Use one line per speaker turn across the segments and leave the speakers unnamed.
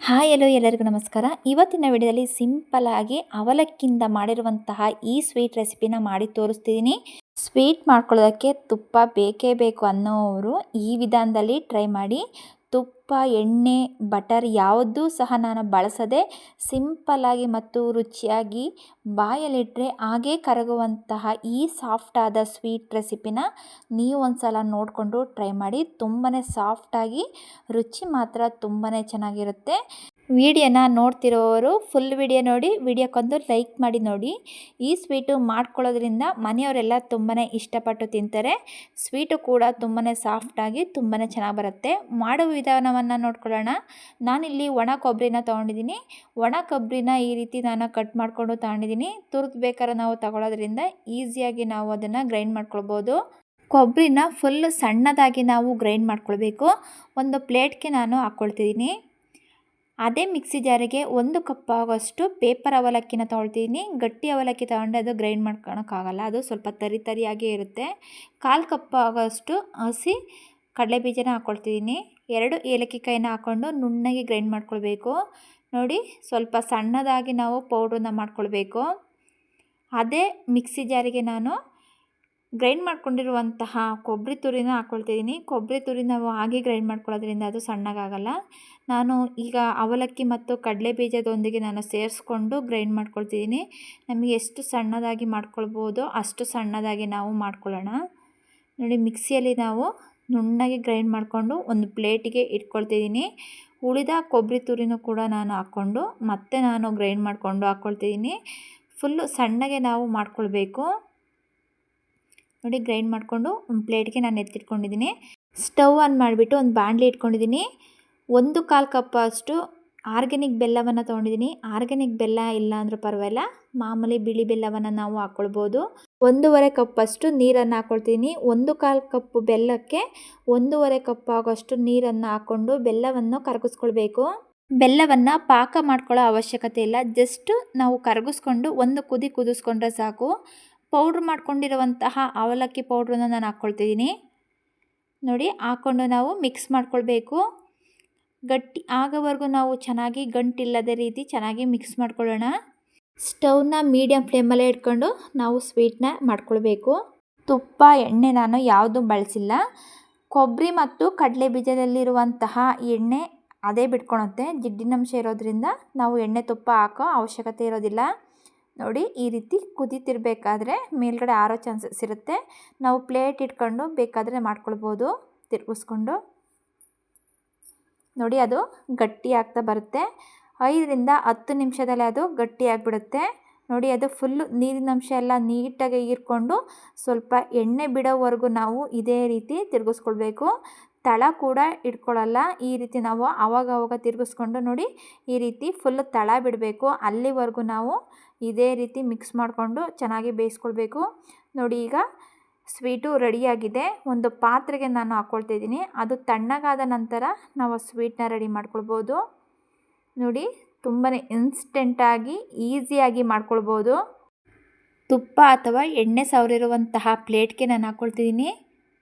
Hi ಎಲ್ಲೋ ಎಲ್ಲರಿಗೂ ನಮಸ್ಕಾರ. ಇವತ್ತಿನ ವಿಡಿಯೋದಲ್ಲಿ ಸಿಂಪಲ್ ಆಗಿ ಅವಲಕ್ಕಿಯಿಂದ ಮಾಡಿರುವಂತಹ ಈ ಸ್ವೀಟ್ ರೆಸಿಪಿನ ಮಾಡಿ ತೋರಿಸ್ತಿದ್ದೀನಿ. ಸ್ವೀಟ್ ಮಾಡ್ಕೊಳ್ಳೋದಕ್ಕೆ ತುಪ್ಪ ಬೇಕೇ ಬೇಕು ಅನ್ನೋರು ಈ ವಿಧಾನದಲ್ಲಿ ಟ್ರೈ ಮಾಡಿ. ತುಪ್ಪ, ಎಣ್ಣೆ, ಬಟರ್ ಯಾವುದೂ ಸಹ ನಾನು ಬಳಸದೆ ಸಿಂಪಲ್ಲಾಗಿ ಮತ್ತು ರುಚಿಯಾಗಿ ಬಾಯಲ್ಲಿಟ್ಟರೆ ಹಾಗೇ ಕರಗುವಂತಹ ಈ ಸಾಫ್ಟಾದ ಸ್ವೀಟ್ ರೆಸಿಪಿನ ನೀವು ಒಂದು ಸಲ ನೋಡಿಕೊಂಡು ಟ್ರೈ ಮಾಡಿ. ತುಂಬಾ ಸಾಫ್ಟಾಗಿ ರುಚಿ ಮಾತ್ರ ತುಂಬಾ ಚೆನ್ನಾಗಿರುತ್ತೆ. ವಿಡಿಯೋನ ನೋಡ್ತಿರೋರು ಫುಲ್ ವಿಡಿಯೋ ನೋಡಿ, ವಿಡಿಯೋಕ್ಕೊಂದು ಲೈಕ್ ಮಾಡಿ ನೋಡಿ. ಈ ಸ್ವೀಟು ಮಾಡ್ಕೊಳ್ಳೋದ್ರಿಂದ ಮನೆಯವರೆಲ್ಲ ತುಂಬಾ ಇಷ್ಟಪಟ್ಟು ತಿಂತಾರೆ. ಸ್ವೀಟು ಕೂಡ ತುಂಬಾ ಸಾಫ್ಟಾಗಿ ತುಂಬಾ ಚೆನ್ನಾಗಿ ಬರುತ್ತೆ. ಮಾಡುವ ವಿಧಾನವನ್ನು ನೋಡ್ಕೊಳ್ಳೋಣ. ನಾನಿಲ್ಲಿ ಒಣ ಕೊಬ್ಬರಿನ ತೊಗೊಂಡಿದ್ದೀನಿ. ಒಣ ಕೊಬ್ಬರಿನ ಈ ರೀತಿ ನಾನು ಕಟ್ ಮಾಡಿಕೊಂಡು ತಗೊಂಡಿದ್ದೀನಿ. ತುರಿದು ಬೇಕಾದ್ರೆ ನಾವು ತಗೊಳ್ಳೋದ್ರಿಂದ ಈಸಿಯಾಗಿ ನಾವು ಅದನ್ನು ಗ್ರೈಂಡ್ ಮಾಡ್ಕೊಳ್ಬೋದು. ಕೊಬ್ಬರಿನ ಫುಲ್ ಸಣ್ಣದಾಗಿ ನಾವು ಗ್ರೈಂಡ್ ಮಾಡ್ಕೊಳ್ಬೇಕು. ಒಂದು ಪ್ಲೇಟ್ಗೆ ನಾನು ಹಾಕ್ಕೊಳ್ತಿದ್ದೀನಿ. ಅದೇ ಮಿಕ್ಸಿ ಜಾರಿಗೆ 1 ಕಪ್ ಆಗೋಷ್ಟು ಪೇಪರ್ ಅವಲಕ್ಕಿನ ತೊಗೊಳ್ತಿದ್ದೀನಿ. ಗಟ್ಟಿ ಅವಲಕ್ಕಿ ತೊಗೊಂಡ್ರೆ ಅದು ಗ್ರೈಂಡ್ ಮಾಡ್ಕೊಳಕ್ಕಾಗಲ್ಲ, ಅದು ಸ್ವಲ್ಪ ತರಿಯಾಗೇ ಇರುತ್ತೆ. 1/4 ಕಪ್ ಆಗೋಷ್ಟು ಹಸಿ ಕಡಲೆಬೀಜನ ಹಾಕ್ಕೊಳ್ತಿದ್ದೀನಿ. 2 ಏಲಕ್ಕಿ ಕಾಯಿನ ಹಾಕ್ಕೊಂಡು ನುಣ್ಣಗೆ ಗ್ರೈಂಡ್ ಮಾಡ್ಕೊಳ್ಬೇಕು. ನೋಡಿ, ಸ್ವಲ್ಪ ಸಣ್ಣದಾಗಿ ನಾವು ಪೌಡ್ರನ್ನ ಮಾಡ್ಕೊಳ್ಬೇಕು. ಅದೇ ಮಿಕ್ಸಿ ಜಾರಿಗೆ ನಾನು ಗ್ರೈಂಡ್ ಮಾಡ್ಕೊಂಡಿರುವಂತಹ ಕೊಬ್ಬರಿ ತುರಿನ ಹಾಕ್ಕೊಳ್ತಿದ್ದೀನಿ. ಕೊಬ್ಬರಿ ತುರಿ ನಾವು ಹಾಗೆ ಗ್ರೈಂಡ್ ಮಾಡ್ಕೊಳ್ಳೋದ್ರಿಂದ ಅದು ಸಣ್ಣಗಾಗಲ್ಲ. ನಾನು ಈಗ ಅವಲಕ್ಕಿ ಮತ್ತು ಕಡಲೆ ಬೀಜದೊಂದಿಗೆ ನಾನು ಸೇರಿಸ್ಕೊಂಡು ಗ್ರೈಂಡ್ ಮಾಡ್ಕೊಳ್ತಿದ್ದೀನಿ. ನಮಗೆ ಎಷ್ಟು ಸಣ್ಣದಾಗಿ ಮಾಡ್ಕೊಳ್ಬೋದೋ ಅಷ್ಟು ಸಣ್ಣದಾಗಿ ನಾವು ಮಾಡ್ಕೊಳ್ಳೋಣ. ನೋಡಿ, ಮಿಕ್ಸಿಯಲ್ಲಿ ನಾವು ನುಣ್ಣಗೆ ಗ್ರೈಂಡ್ ಮಾಡಿಕೊಂಡು ಒಂದು ಪ್ಲೇಟಿಗೆ ಇಟ್ಕೊಳ್ತಿದ್ದೀನಿ. ಉಳಿದ ಕೊಬ್ಬರಿ ತುರಿನೂ ಕೂಡ ನಾನು ಹಾಕ್ಕೊಂಡು ಮತ್ತೆ ನಾನು ಗ್ರೈಂಡ್ ಮಾಡಿಕೊಂಡು ಹಾಕ್ಕೊಳ್ತಿದ್ದೀನಿ. ಫುಲ್ಲು ಸಣ್ಣಗೆ ನಾವು ಮಾಡ್ಕೊಳ್ಬೇಕು. ನೋಡಿ, ಗ್ರೈಂಡ್ ಮಾಡಿಕೊಂಡು ಒಂದು ಪ್ಲೇಟ್ಗೆ ನಾನು ಎತ್ತಿಟ್ಕೊಂಡಿದ್ದೀನಿ. ಸ್ಟವ್ ಆನ್ ಮಾಡಿಬಿಟ್ಟು ಒಂದು ಬಾಣಲಿ ಇಟ್ಕೊಂಡಿದ್ದೀನಿ. 1/4 ಕಪ್ ಅಷ್ಟು ಆರ್ಗ್ಯಾನಿಕ್ ಬೆಲ್ಲವನ್ನು ತೊಗೊಂಡಿದ್ದೀನಿ. ಆರ್ಗ್ಯಾನಿಕ್ ಬೆಲ್ಲ ಇಲ್ಲ ಅಂದರೂ ಪರವಾಗಿಲ್ಲ, ಮಾಮೂಲಿ ಬಿಳಿ ಬೆಲ್ಲವನ್ನು ನಾವು ಹಾಕ್ಕೊಳ್ಬೋದು. 1.5 ಕಪ್ ಅಷ್ಟು ನೀರನ್ನು ಹಾಕ್ಕೊಳ್ತೀನಿ. 1/4 ಕಪ್ ಬೆಲ್ಲಕ್ಕೆ 1.5 ಕಪ್ ಆಗೋಷ್ಟು ನೀರನ್ನು ಹಾಕ್ಕೊಂಡು ಬೆಲ್ಲವನ್ನು ಕರಗಿಸ್ಕೊಳ್ಬೇಕು. ಬೆಲ್ಲವನ್ನು ಪಾಕ ಮಾಡ್ಕೊಳ್ಳೋ ಅವಶ್ಯಕತೆ ಇಲ್ಲ, ಜಸ್ಟ್ ನಾವು ಕರಗಿಸ್ಕೊಂಡು ಒಂದು ಕುದಿಸ್ಕೊಂಡ್ರೆ ಸಾಕು. ಪೌಡ್ರ್ ಮಾಡ್ಕೊಂಡಿರುವಂತಹ ಅವಲಕ್ಕಿ ಪೌಡ್ರನ್ನ ನಾನು ಹಾಕ್ಕೊಳ್ತಿದ್ದೀನಿ. ನೋಡಿ, ಹಾಕ್ಕೊಂಡು ನಾವು ಮಿಕ್ಸ್ ಮಾಡ್ಕೊಳ್ಬೇಕು. ಗಟ್ಟಿ ಆಗೋವರೆಗೂ ನಾವು ಚೆನ್ನಾಗಿ ಗಂಟಿಲ್ಲದ ರೀತಿ ಚೆನ್ನಾಗಿ ಮಿಕ್ಸ್ ಮಾಡ್ಕೊಳ್ಳೋಣ. ಸ್ಟವ್ನ ಮೀಡಿಯಮ್ ಫ್ಲೇಮಲ್ಲೇ ಇಟ್ಕೊಂಡು ನಾವು ಸ್ವೀಟ್ನ ಮಾಡ್ಕೊಳ್ಬೇಕು. ತುಪ್ಪ, ಎಣ್ಣೆ ನಾನು ಯಾವುದೂ ಬಳಸಿಲ್ಲ. ಕೊಬ್ಬರಿ ಮತ್ತು ಕಡಲೆ ಬೀಜದಲ್ಲಿರುವಂತಹ ಎಣ್ಣೆ ಅದೇ ಬಿಟ್ಕೊಳುತ್ತೆ. ಜಿಡ್ಡಿನಂಶ ಇರೋದ್ರಿಂದ ನಾವು ಎಣ್ಣೆ ತುಪ್ಪ ಹಾಕೋ ಅವಶ್ಯಕತೆ ಇರೋದಿಲ್ಲ. ನೋಡಿ, ಈ ರೀತಿ ಕುದೀತಿರ್ಬೇಕಾದ್ರೆ ಮೇಲ್ಗಡೆ ಆರೋ ಚಾನ್ಸಸ್ ಇರುತ್ತೆ. ನಾವು ಪ್ಲೇಟ್ ಇಟ್ಕೊಂಡು ಬೇಕಾದರೆ ಮಾಡ್ಕೊಳ್ಬೋದು ತಿರುಗಿಸ್ಕೊಂಡು. ನೋಡಿ, ಅದು ಗಟ್ಟಿ ಆಗ್ತಾ ಬರುತ್ತೆ. 5ರಿಂದ 10 ನಿಮಿಷದಲ್ಲೇ ಅದು ಗಟ್ಟಿಯಾಗಿಬಿಡುತ್ತೆ. ನೋಡಿ, ಅದು ಫುಲ್ಲು ನೀರಿನಂಶ ಎಲ್ಲ ನೀಟಾಗಿ ಹೀರ್ಕೊಂಡು ಸ್ವಲ್ಪ ಎಣ್ಣೆ ಬಿಡೋವರೆಗೂ ನಾವು ಇದೇ ರೀತಿ ತಿರುಗಿಸ್ಕೊಳ್ಬೇಕು. ತಳ ಕೂಡ ಇಟ್ಕೊಳ್ಳಲ್ಲ. ಈ ರೀತಿ ನಾವು ಆವಾಗ ತಿರುಗಿಸ್ಕೊಂಡು ನೋಡಿ, ಈ ರೀತಿ ಫುಲ್ ತಳ ಬಿಡಬೇಕು. ಅಲ್ಲಿವರೆಗೂ ನಾವು ಇದೇ ರೀತಿ ಮಿಕ್ಸ್ ಮಾಡಿಕೊಂಡು ಚೆನ್ನಾಗಿ ಬೇಯಿಸ್ಕೊಳ್ಬೇಕು. ನೋಡಿ, ಈಗ ಸ್ವೀಟು ರೆಡಿಯಾಗಿದೆ. ಒಂದು ಪಾತ್ರೆಗೆ ನಾನು ಹಾಕ್ಕೊಳ್ತಿದ್ದೀನಿ. ಅದು ತಣ್ಣಗಾದ ನಂತರ ನಾವು ಸ್ವೀಟ್ನ ರೆಡಿ ಮಾಡ್ಕೊಳ್ಬೋದು. ನೋಡಿ, ತುಂಬಾ ಇನ್ಸ್ಟೆಂಟಾಗಿ ಈಸಿಯಾಗಿ ಮಾಡ್ಕೊಳ್ಬೋದು. ತುಪ್ಪ ಅಥವಾ ಎಣ್ಣೆ ಸವರಿರುವಂತಹ ಪ್ಲೇಟ್ಗೆ ನಾನು ಹಾಕ್ಕೊಳ್ತಿದ್ದೀನಿ.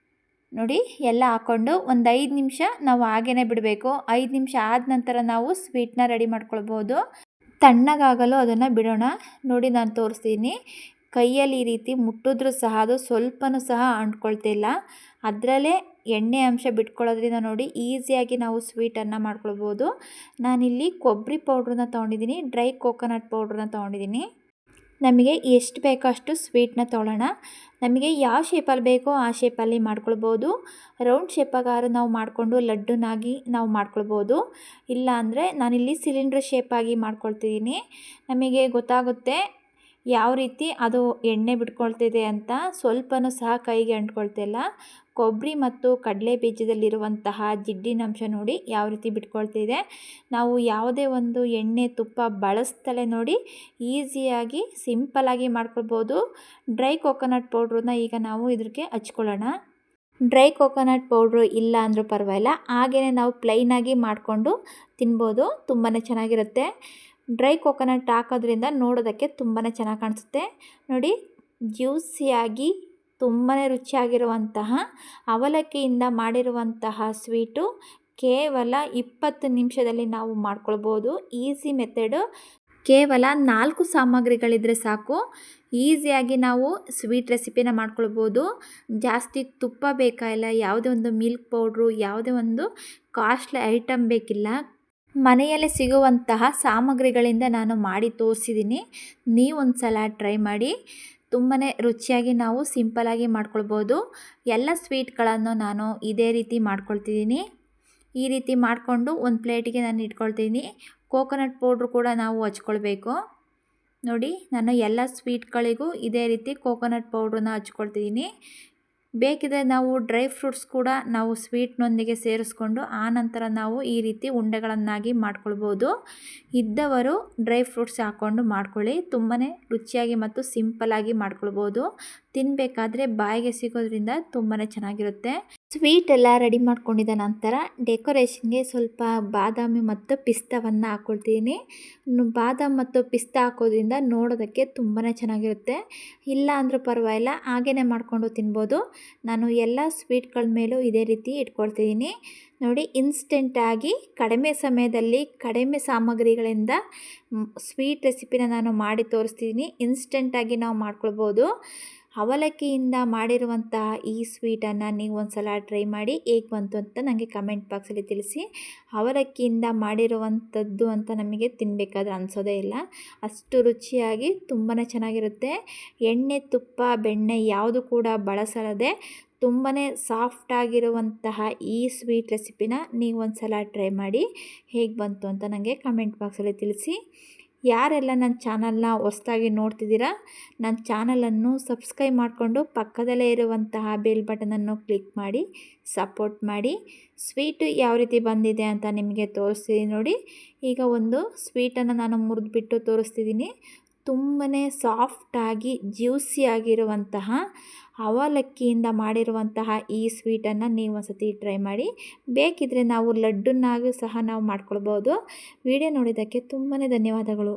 ನೋಡಿ, ಎಲ್ಲ ಹಾಕ್ಕೊಂಡು ಒಂದು 5 ನಿಮಿಷ ನಾವು ಹಾಗೇ ಬಿಡಬೇಕು. 5 ನಿಮಿಷ ಆದ ನಂತರ ನಾವು ಸ್ವೀಟ್ನ ರೆಡಿ ಮಾಡ್ಕೊಳ್ಬೋದು. ತಣ್ಣಗಾಗಲು ಅದನ್ನು ಬಿಡೋಣ. ನೋಡಿ, ನಾನು ತೋರಿಸ್ತೀನಿ. ಕೈಯಲ್ಲಿ ಈ ರೀತಿ ಮುಟ್ಟಿದ್ರೂ ಸಹ ಅದು ಸ್ವಲ್ಪನೂ ಸಹ ಅಂಟ್ಕೊಳ್ತಿಲ್ಲ. ಅದರಲ್ಲೇ ಎಣ್ಣೆ ಅಂಶ ಬಿಟ್ಕೊಳ್ಳೋದ್ರಿಂದ ನೋಡಿ ಈಸಿಯಾಗಿ ನಾವು ಸ್ವೀಟನ್ನು ಮಾಡ್ಕೊಳ್ಬೋದು. ನಾನಿಲ್ಲಿ ಕೊಬ್ಬರಿ ಪೌಡ್ರನ್ನ ತೊಗೊಂಡಿದ್ದೀನಿ, ಡ್ರೈ ಕೋಕೋನಟ್ ಪೌಡ್ರನ್ನ ತೊಗೊಂಡಿದ್ದೀನಿ. ನಮಗೆ ಎಷ್ಟು ಬೇಕೋ ಅಷ್ಟು ಸ್ವೀಟ್ನ ತೊಗೊಳ್ಳೋಣ. ನಮಗೆ ಯಾವ ಶೇಪಲ್ಲಿ ಬೇಕೋ ಆ ಶೇಪಲ್ಲಿ ಮಾಡ್ಕೊಳ್ಬೋದು. ರೌಂಡ್ ಶೇಪಾಗಾರು ನಾವು ಮಾಡಿಕೊಂಡು ಲಡ್ಡುನಾಗಿ ನಾವು ಮಾಡ್ಕೊಳ್ಬೋದು. ಇಲ್ಲ ಅಂದರೆ ನಾನಿಲ್ಲಿ ಸಿಲಿಂಡ್ರ್ ಶೇಪಾಗಿ ಮಾಡ್ಕೊಳ್ತಿದ್ದೀನಿ. ನಮಗೆ ಗೊತ್ತಾಗುತ್ತೆ ಯಾವ ರೀತಿ ಅದು ಎಣ್ಣೆ ಬಿಟ್ಕೊಳ್ತಿದೆ ಅಂತ. ಸ್ವಲ್ಪನೂ ಸಹ ಕೈಗೆ ಅಂಟ್ಕೊಳ್ತಿಲ್ಲ. ಕೊಬ್ಬರಿ ಮತ್ತು ಕಡಲೆ ಬೀಜದಲ್ಲಿರುವಂತಹ ಜಿಡ್ಡಿನಂಶ ನೋಡಿ ಯಾವ ರೀತಿ ಬಿಟ್ಕೊಳ್ತಿದೆ. ನಾವು ಯಾವುದೇ ಒಂದು ಎಣ್ಣೆ ತುಪ್ಪ ಬಳಸ್ತಲೇ ನೋಡಿ ಈಸಿಯಾಗಿ ಸಿಂಪಲ್ಲಾಗಿ ಮಾಡ್ಕೊಳ್ಬೋದು. ಡ್ರೈ ಕೋಕೋನಟ್ ಪೌಡ್ರನ್ನ ಈಗ ನಾವು ಇದಕ್ಕೆ ಹಚ್ಕೊಳ್ಳೋಣ. ಡ್ರೈ ಕೋಕೋನಟ್ ಪೌಡ್ರು ಇಲ್ಲ ಅಂದರೂ ಪರವಾಗಿಲ್ಲ, ಹಾಗೆಯೇ ನಾವು ಪ್ಲೈನಾಗಿ ಮಾಡಿಕೊಂಡು ತಿನ್ಬೋದು. ತುಂಬಾ ಚೆನ್ನಾಗಿರುತ್ತೆ. ಡ್ರೈ ಕೋಕೋನಟ್ ಹಾಕೋದ್ರಿಂದ ನೋಡೋದಕ್ಕೆ ತುಂಬಾ ಚೆನ್ನಾಗಿ ಕಾಣಿಸುತ್ತೆ. ನೋಡಿ, ಜ್ಯೂಸಿಯಾಗಿ ತುಂಬಾ ರುಚಿಯಾಗಿರುವಂತಹ ಅವಲಕ್ಕಿಯಿಂದ ಮಾಡಿರುವಂತಹ ಸ್ವೀಟು ಕೇವಲ 20 ನಿಮಿಷದಲ್ಲಿ ನಾವು ಮಾಡ್ಕೊಳ್ಬೋದು. Easy method. ಕೇವಲ 4 ಸಾಮಗ್ರಿಗಳಿದ್ದರೆ ಸಾಕು, ಈಸಿಯಾಗಿ ನಾವು ಸ್ವೀಟ್ ರೆಸಿಪಿನ ಮಾಡ್ಕೊಳ್ಬೋದು. ಜಾಸ್ತಿ ತುಪ್ಪ ಬೇಕಾಗಿಲ್ಲ, ಯಾವುದೇ ಒಂದು ಮಿಲ್ಕ್ ಪೌಡ್ರು, ಯಾವುದೇ ಒಂದು ಕಾಸ್ಟ್ಲಿ ಐಟಮ್ ಬೇಕಿಲ್ಲ. ಮನೆಯಲ್ಲೇ ಸಿಗುವಂತಹ ಸಾಮಗ್ರಿಗಳಿಂದ ನಾನು ಮಾಡಿ ತೋರಿಸಿದ್ದೀನಿ. ನೀವೊಂದು ಸಲ ಟ್ರೈ ಮಾಡಿ. ತುಂಬಾ ರುಚಿಯಾಗಿ ನಾವು ಸಿಂಪಲಾಗಿ ಮಾಡ್ಕೊಳ್ಬೋದು. ಎಲ್ಲ ಸ್ವೀಟ್ಗಳನ್ನು ನಾನು ಇದೇ ರೀತಿ ಮಾಡ್ಕೊಳ್ತಿದ್ದೀನಿ. ಈ ರೀತಿ ಮಾಡಿಕೊಂಡು ಒಂದು ಪ್ಲೇಟಿಗೆ ನಾನು ಇಟ್ಕೊಳ್ತೀನಿ. ಕೋಕೋನಟ್ ಪೌಡ್ರು ಕೂಡ ನಾವು ಹಚ್ಕೊಳ್ಬೇಕು. ನೋಡಿ, ನಾನು ಎಲ್ಲ ಸ್ವೀಟ್ಗಳಿಗೂ ಇದೇ ರೀತಿ ಕೋಕೋನಟ್ ಪೌಡ್ರನ್ನ ಹಚ್ಕೊಳ್ತಿದ್ದೀನಿ. ಬೇಕಿದ್ರೆ ನಾವು ಡ್ರೈ ಫ್ರೂಟ್ಸ್ ಕೂಡ ನಾವು ಸ್ವೀಟ್ನೊಂದಿಗೆ ಸೇರಿಸ್ಕೊಂಡು ಆನಂತರ ನಾವು ಈ ರೀತಿ ಉಂಡೆಗಳನ್ನಾಗಿ ಮಾಡ್ಕೊಳ್ಬೋದು. ಇದ್ದವರು ಡ್ರೈ ಫ್ರೂಟ್ಸ್ ಹಾಕ್ಕೊಂಡು ಮಾಡ್ಕೊಳ್ಳಿ. ತುಂಬಾ ರುಚಿಯಾಗಿ ಮತ್ತು ಸಿಂಪಲಾಗಿ ಮಾಡ್ಕೊಳ್ಬೋದು. ತಿನ್ನಬೇಕಾದ್ರೆ ಬಾಯಿಗೆ ಸಿಗೋದ್ರಿಂದ ತುಂಬಾ ಚೆನ್ನಾಗಿರುತ್ತೆ. ಸ್ವೀಟ್ ಎಲ್ಲ ರೆಡಿ ಮಾಡ್ಕೊಂಡಿದ್ದ ನಂತರ ಡೆಕೋರೇಷನ್ಗೆ ಸ್ವಲ್ಪ ಬಾದಾಮಿ ಮತ್ತು ಪಿಸ್ತಾವನ್ನು ಹಾಕ್ಕೊಳ್ತೀನಿ. ಬಾದಾಮಿ ಮತ್ತು ಪಿಸ್ತಾ ಹಾಕೋದ್ರಿಂದ ನೋಡೋದಕ್ಕೆ ತುಂಬಾ ಚೆನ್ನಾಗಿರುತ್ತೆ. ಇಲ್ಲ ಅಂದರೂ ಪರವಾಗಿಲ್ಲ, ಹಾಗೇ ಮಾಡಿಕೊಂಡು ತಿನ್ಬೋದು. ನಾನು ಎಲ್ಲ ಸ್ವೀಟ್ಗಳ ಮೇಲೂ ಇದೇ ರೀತಿ ಇಟ್ಕೊಳ್ತಿದ್ದೀನಿ. ನೋಡಿ, ಇನ್ಸ್ಟೆಂಟಾಗಿ ಕಡಿಮೆ ಸಮಯದಲ್ಲಿ ಕಡಿಮೆ ಸಾಮಗ್ರಿಗಳಿಂದ ಸ್ವೀಟ್ ರೆಸಿಪಿನ ನಾನು ಮಾಡಿ ತೋರಿಸ್ತಿದ್ದೀನಿ. ಇನ್ಸ್ಟೆಂಟಾಗಿ ನಾವು ಮಾಡ್ಕೊಳ್ಬೋದು. ಅವಲಕ್ಕಿಯಿಂದ ಮಾಡಿರುವಂತಹ ಈ ಸ್ವೀಟನ್ನು ನೀವು ಒಂದು ಸಲ ಟ್ರೈ ಮಾಡಿ. ಹೇಗೆ ಬಂತು ಅಂತ ನನಗೆ ಕಮೆಂಟ್ ಬಾಕ್ಸಲ್ಲಿ ತಿಳಿಸಿ. ಅವಲಕ್ಕಿಯಿಂದ ಮಾಡಿರುವಂಥದ್ದು ಅಂತ ನಮಗೆ ತಿನ್ನಬೇಕಾದ್ರೆ ಅನಿಸೋದೇ ಇಲ್ಲ, ಅಷ್ಟು ರುಚಿಯಾಗಿ ತುಂಬಾ ಚೆನ್ನಾಗಿರುತ್ತೆ. ಎಣ್ಣೆ, ತುಪ್ಪ, ಬೆಣ್ಣೆ ಯಾವುದು ಕೂಡ ಬಳಸದೆ ತುಂಬಾ ಸಾಫ್ಟಾಗಿರುವಂತಹ ಈ ಸ್ವೀಟ್ ರೆಸಿಪಿನ ನೀವು ಒಂದು ಸಲ ಟ್ರೈ ಮಾಡಿ. ಹೇಗೆ ಬಂತು ಅಂತ ನನಗೆ ಕಮೆಂಟ್ ಬಾಕ್ಸಲ್ಲಿ ತಿಳಿಸಿ. ಯಾರೆಲ್ಲ ನನ್ನ ಚಾನಲ್ನ ಹೊಸದಾಗಿ ನೋಡ್ತಿದ್ದೀರಾ, ನನ್ನ ಚಾನಲನ್ನು ಸಬ್ಸ್ಕ್ರೈಬ್ ಮಾಡಿಕೊಂಡು ಪಕ್ಕದಲ್ಲೇ ಇರುವಂತಹ ಬೆಲ್ ಬಟನನ್ನು ಕ್ಲಿಕ್ ಮಾಡಿ ಸಪೋರ್ಟ್ ಮಾಡಿ. ಸ್ವೀಟು ಯಾವ ರೀತಿ ಬಂದಿದೆ ಅಂತ ನಿಮಗೆ ತೋರಿಸ್ತೀನಿ ನೋಡಿ. ಈಗ ಒಂದು ಸ್ವೀಟನ್ನು ನಾನು ಮುರಿದ್ಬಿಟ್ಟು ತೋರಿಸ್ತಿದ್ದೀನಿ. ತುಂಬಾ ಸಾಫ್ಟಾಗಿ ಜ್ಯೂಸಿಯಾಗಿರುವಂತಹ ಅವಲಕ್ಕಿಯಿಂದ ಮಾಡಿರುವಂತಹ ಈ ಸ್ವೀಟನ್ನು ನೀವು ಒಂದು ಸತಿ ಟ್ರೈ ಮಾಡಿ. ಬೇಕಿದ್ದರೆ ನಾವು ಲಡ್ಡುನಾಗೂ ಸಹ ನಾವು ಮಾಡ್ಕೊಳ್ಬೋದು. ವಿಡಿಯೋ ನೋಡಿದ್ದಕ್ಕೆ ತುಂಬಾ ಧನ್ಯವಾದಗಳು.